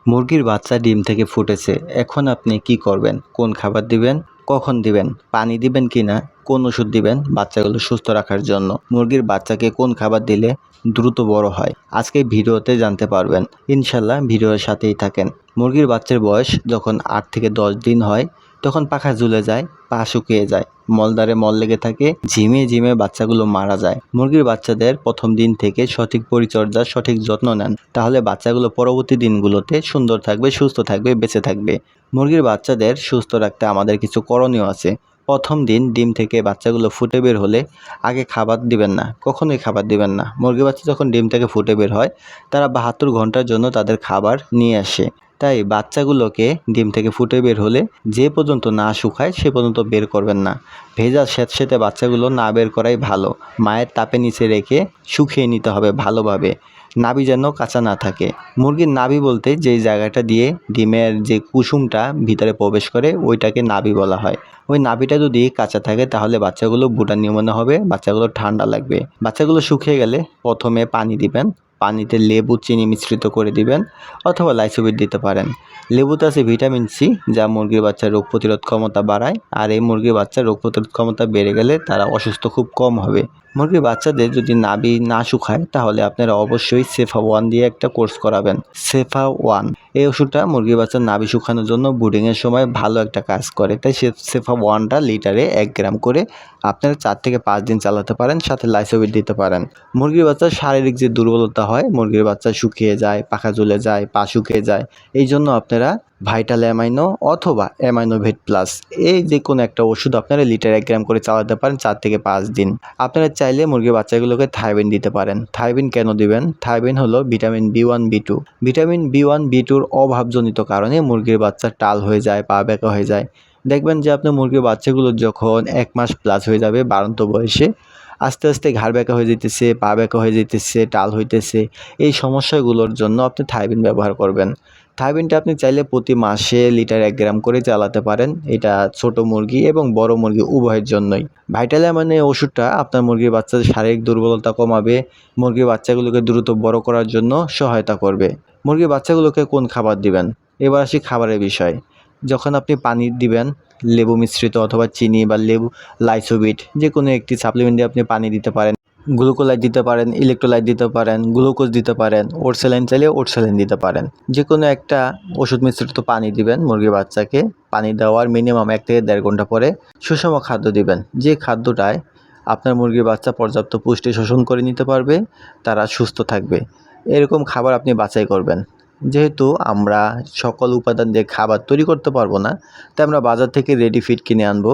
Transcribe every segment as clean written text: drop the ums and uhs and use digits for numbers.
মুরগির বাচ্চা ডিম থেকে ফুটেছে। এখন আপনি কি করবেন? কোন খাবার দিবেন? কখন দিবেন? পানি দিবেন কিনা? কোন ওষুধ দিবেন বাচ্চাগুলো সুস্থ রাখার জন্য? মুরগির বাচ্চাকে কোন খাবার দিলে দ্রুত বড় হয়? আজকে ভিডিওতে জানতে পারবেন। ইনশাল্লাহ ভিডিওর সাথেই থাকেন। মুরগির বাচ্চার বয়স যখন 8 থেকে 10 দিন হয় তখন পাখা ঝুলে যায়, পা শুকিয়ে যায়, মলদ্বারে মল লেগে থাকে, ঝিমিয়ে ঝিমিয়ে বাচ্চাগুলো মারা যায়। মুরগির বাচ্চাদের প্রথম দিন থেকে সঠিক পরিচর্যা, সঠিক যত্ন নেন, তাহলে বাচ্চাগুলো পরবর্তী দিনগুলোতে সুন্দর থাকবে, সুস্থ থাকবে, বেঁচে থাকবে। মুরগির বাচ্চাদের সুস্থ রাখতে আমাদের কিছু করণীয় আছে। প্রথম দিন ডিম থেকে বাচ্চাগুলো ফুটে বের হলে আগে খাবার দিবেন না, কখনোই খাবার দিবেন না। মুরগির বাচ্চা যখন ডিম থেকে ফুটে বের হয় তারা 72 ঘন্টার জন্য তাদের খাবার নিয়ে আসে। তাই বাচ্চাগুলোকে ডিম থেকে ফুটে বের হলে যে পর্যন্ত না শুকায় সে পর্যন্ত বের করবেন না। ভেজা স্যাঁতসেঁতে বাচ্চাগুলো না বের করাই ভালো। মায়ের তাপে নিচে রেখে শুকিয়ে নিতে হবে ভালোভাবে, নাভি যেন কাঁচা না থাকে। মুরগির নাভি বলতে যেই জায়গাটা দিয়ে ডিমের যে কুসুমটা ভিতরে প্রবেশ করে ওইটাকে নাভি বলা হয়। ওই নাভিটা যদি কাঁচা থাকে তাহলে বাচ্চাগুলো বুটা নিউমোনিয়া হবে, বাচ্চাগুলো ঠান্ডা লাগবে। বাচ্চাগুলো শুকিয়ে গেলে প্রথমে পানি দিবেন, পানিতে লেবু চিনি মিশ্রিত করে দিবেন অথবা লাইসোবিট দিতে পারেন। লেবুতে আছে ভিটামিন সি, যা মুরগির বাচ্চার রোগ প্রতিরোধ ক্ষমতা বাড়ায়, আর এই মুরগির বাচ্চার রোগ প্রতিরোধ ক্ষমতা বেড়ে গেলে তারা অসুস্থ খুব কম হবে। মুরগির বাচ্চাদের যদি নাভি না শুকায় তাহলে আপনারা অবশ্যই সেফা ওয়ান দিয়ে একটা কোর্স করাবেন। সেফা ওয়ান এই ওষুধটা মুরগির বাচ্চার নাভি শুকানোর জন্য ব্রুডিংয়ের সময় ভালো একটা কাজ করে। তাই সেফা ওয়ানটা লিটারে 1 গ্রাম করে আপনারা 4 থেকে 5 দিন চালাতে পারেন, সাথে লাইসোবিট দিতে পারেন। মুরগির বাচ্চার শারীরিক যে দুর্বলতা হয়, মুরগির বাচ্চা শুকিয়ে যায়, পাখা ঝুলে যায়, পা শুকিয়ে যায়, এই জন্য আপনারা ভাইটাল অ্যামাইনো অথবা অ্যামাইনোভেট প্লাস এই যে কোনো একটা ওষুধ আপনারা লিটার 1 গ্রাম করে চালাতে পারেন 4 থেকে 5 দিন। আপনারা চাইলে মুরগির বাচ্চাগুলোকে থাইবিন দিতে পারেন। থাইবিন কেন দিবেন? থাইবিন হলো vitamin B1 B2। Vitamin B1 B2-র অভাবজনিত কারণে মুরগির বাচ্চা টাল হয়ে যায়, পা ব্যাকা হয়ে যায়। দেখবেন যে আপনার মুরগির বাচ্চাগুলো যখন 1 মাস প্লাস হয়ে যাবে বাড়ন্ত বয়সে, আস্তে আস্তে ঘাড় ব্যাকা হয়ে যেতেছে, পা ব্যাকা হয়ে যেতেছে, টাল হইতেছে। এই সমস্যাগুলোর জন্য আপনি থাইবিন ব্যবহার করবেন। থাইবিনটা আপনি চাইলে প্রতি মাসে লিটার 1 গ্রাম করে চালাতে পারেন। এটা ছোট মুরগি এবং বড় মুরগি উভয়ের জন্যই। ভাইটাল অ্যামাইনো এই ওষুধটা আপনার মুরগির বাচ্চাদের শারীরিক দুর্বলতা কমাবে, মুরগির বাচ্চাগুলোকে দ্রুত বড় করার জন্য সহায়তা করবে। মুরগির বাচ্চাগুলোকে কোন খাবার দিবেন? এবার আসি খাবারের বিষয়। যখন আপনি পানি দিবেন, লেবু মিশ্রিত অথবা চিনি বা লেবু লাইসোবিট যে কোনো একটি সাপ্লিমেন্ট দিয়ে আপনি পানি দিতে পারেন। গ্লুকোলাইট দিতে পারেন, ইলেকট্রোলাইট দিতে পারেন, গ্লুকোজ দিতে পারেন, ওট স্যালাইন চাইলে ওট স্যালাইন দিতে পারেন। যে কোনো একটা ওষুধ মিশ্রিত পানি দিবেন মুরগির বাচ্চাকে। পানি দেওয়ার মিনিমাম 1 থেকে 1.5 ঘন্টা পরে সুষম খাদ্য দিবেন, যে খাদ্যটায় আপনার মুরগির বাচ্চা পর্যাপ্ত পুষ্টি শোষণ করে নিতে পারবে, তারা সুস্থ থাকবে। এরকম খাবার আপনি বাছাই করবেন। যেহেতু আমরা সকল উপাদান দিয়ে খাবার তৈরি করতে পারবো না, তাই আমরা বাজার থেকে রেডি ফিড কিনে আনবো।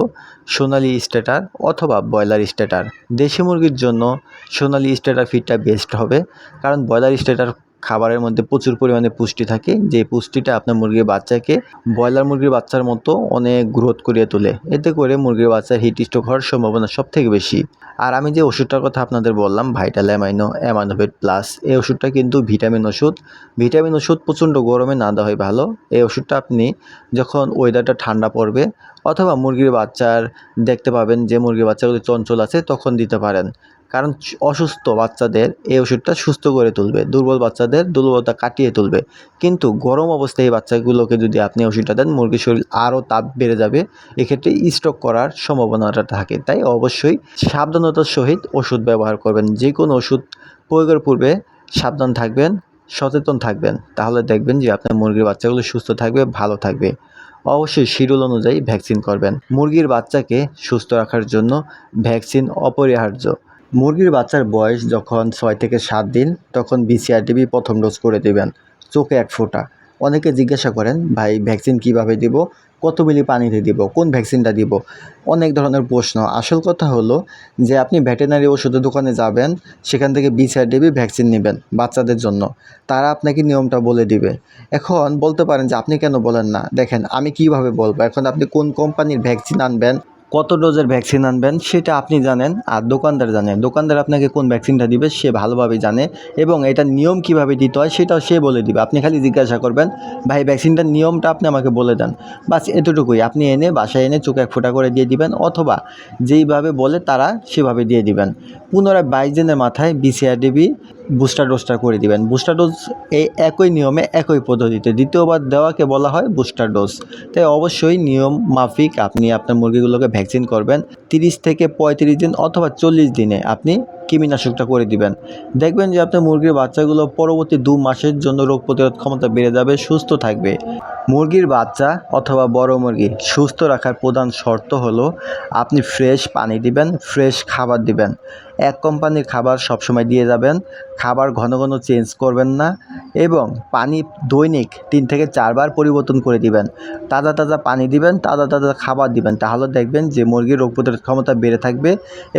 সোনালি স্ট্যাটার অথবা ব্রয়লার স্ট্যাটার। দেশি মুরগির জন্য সোনালি স্ট্যাটার ফিডটা বেস্ট হবে, কারণ ব্রয়লার স্ট্যাটার খাবারের মধ্যে প্রচুর পরিমাণে পুষ্টি থাকে, যে পুষ্টিটা আপনার মুরগির বাচ্চাকে ব্রয়লার মুরগির বাচ্চার মতো অনেক গ্রোথ করিয়ে তোলে। এতে করে মুরগির বাচ্চার হিট স্ট্রোক হওয়ার সম্ভাবনা সবথেকে বেশি। আর আমি যে ওষুধটার কথা আপনাদের বললাম, ভাইটাল অ্যামাইনো অ্যামাইনোভেট প্লাস, এই ওষুধটা কিন্তু ভিটামিন ওষুধ। ভিটামিন ওষুধ প্রচণ্ড গরমে না দেওয়া হয় ভালো। এই ওষুধটা আপনি যখন ওয়েদারটা ঠান্ডা পড়বে অথবা মুরগির বাচ্চার দেখতে পাবেন যে মুরগির বাচ্চাগুলো চঞ্চল আছে তখন দিতে পারেন, কারণ অসুস্থ বাচ্চাদের এই ওষুধটা সুস্থ করে তুলবে, দুর্বল বাচ্চাদের দুর্বলতা কাটিয়ে তুলবে। কিন্তু গরম অবস্থায় এই বাচ্চাগুলোকে যদি আপনি ওষুধটা দেন, মুরগির শরীর আরও তাপ বেড়ে যাবে, এক্ষেত্রে স্ট্রোক করার সম্ভাবনাটা থাকে। তাই অবশ্যই সাবধানতার সহিত ওষুধ ব্যবহার করবেন। যে কোনো ওষুধ প্রয়োগের পূর্বে সাবধান থাকবেন, সচেতন থাকবেন, তাহলে দেখবেন যে আপনার মুরগির বাচ্চাগুলো সুস্থ থাকবে, ভালো থাকবে। অবশ্যই শিডিউল অনুযায়ী ভ্যাকসিন করবেন। মুরগির বাচ্চাকে সুস্থ রাখার জন্য ভ্যাকসিন অপরিহার্য। মুরগির বাচ্চার বয়স যখন 6 থেকে 7 দিন তখন BCRTB প্রথম ডোজ করে দেবেন, চোখে 1 ফোঁটা। অনেকে জিজ্ঞাসা করেন, ভাই ভ্যাকসিন কিভাবে দিব, কত মিলি পানিতে দিব, কোন ভ্যাকসিনটা দিব, অনেক ধরনের প্রশ্ন। আসল কথা হলো যে আপনি ভেটেরিনারি ওষুধের দোকানে যাবেন, সেখান থেকে BCRTB ভ্যাকসিন নেবেন বাচ্চাদের জন্য, তারা আপনাকে নিয়মটা বলে দিবে। এখন বলতে পারেন যে আপনি কেন বলেন না? দেখেন আমি কিভাবে বলবো, এখন আপনি কোন কোম্পানির ভ্যাকসিন আনবেন, কত ডোজের ভ্যাকসিন আনবেন সেটা আপনি জানেন, আর দোকানদার জানে। দোকানদার আপনাকে কোন ভ্যাকসিনটা দিবে সে ভালোভাবে জানে, এবং এটার নিয়ম কিভাবে দিতে হয় সেটাও সে বলে দিবে। আপনি খালি জিজ্ঞাসা করবেন, ভাই ভ্যাকসিনটার নিয়মটা আপনি আমাকে বলে দেন, বাস এতটুকুই। আপনি এনে বাসায় এনে চোখে 1 ফোঁটা করে দিয়ে দিবেন, অথবা যেইভাবে বলে তারা সেভাবে দিয়ে দিবেন। পুনরায় 22 দিনের মাথায় BCRTB বুস্টার ডোজটা করে দিবেন। বুস্টার ডোজ এই একই নিয়মে একই পদ্ধতিতে দ্বিতীয়বার দেওয়াকে বলা হয় বুস্টার ডোজ। তাই অবশ্যই নিয়ম মাফিক আপনি আপনার মুরগিগুলোকে ভ্যাকসিন করবেন। 30 থেকে 35 দিন অথবা 40 দিনে আপনি কৃমিনাশকটা করে দিবেন। দেখবেন যে আপনার মুরগির বাচ্চাগুলো পরবর্তী 2 মাসের জন্য রোগ প্রতিরোধ ক্ষমতা বেড়ে যাবে, সুস্থ থাকবে। মুরগির বাচ্চা অথবা বড় মুরগি সুস্থ রাখার প্রধান শর্ত হলো আপনি ফ্রেশ পানি দিবেন, ফ্রেশ খাবার দিবেন। এক কোম্পানির খাবার সবসময় দিয়ে যাবেন, খাবার ঘন ঘন চেঞ্জ করবেন না এবং পানি দৈনিক 3 থেকে 4 বার পরিবর্তন করে দিবেন। তাজা তাজা পানি দিবেন, তাজা তাজা খাবার দিবেন, তাহলে দেখবেন যে মুরগির রোগ প্রতিরোধ ক্ষমতা বেড়ে থাকবে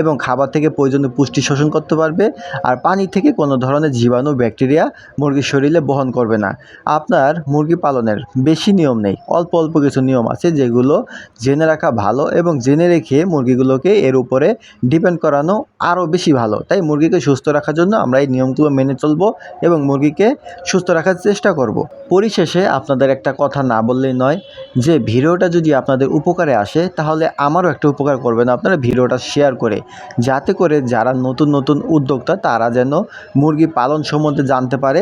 এবং খাবার থেকে প্রয়োজনীয় পুষ্টি শোষণ করতে পারবে। আর পানি থেকে কোনো ধরনের জীবাণু ব্যাকটেরিয়া মুরগির শরীরে বহন করবে না। আপনার মুরগি পালনের বেশি নিয়ম নেই, অল্প অল্প কিছু নিয়ম আছে যেগুলো জেনে রাখা ভালো এবং জেনে রেখে মুরগিগুলোকে এর উপরে ডিপেন্ড করানো আরও বেশি ভালো। তাই মুরগিকে সুস্থ রাখার জন্য আমরা এই নিয়মগুলো মেনে চলবো এবং মুরগিকে সুস্থ রাখার চেষ্টা করব। পরিশেষে আপনাদের একটা কথা না বললেই নয়, যে ভিডিওটা যদি আপনাদের উপকারে আসে তাহলে আমারও একটা উপকার করবেন আপনারা ভিডিওটা শেয়ার করে, যাতে করে যারা নতুন নতুন উদ্যোক্তা তারা যেন মুরগি পালন সম্বন্ধে জানতে পারে।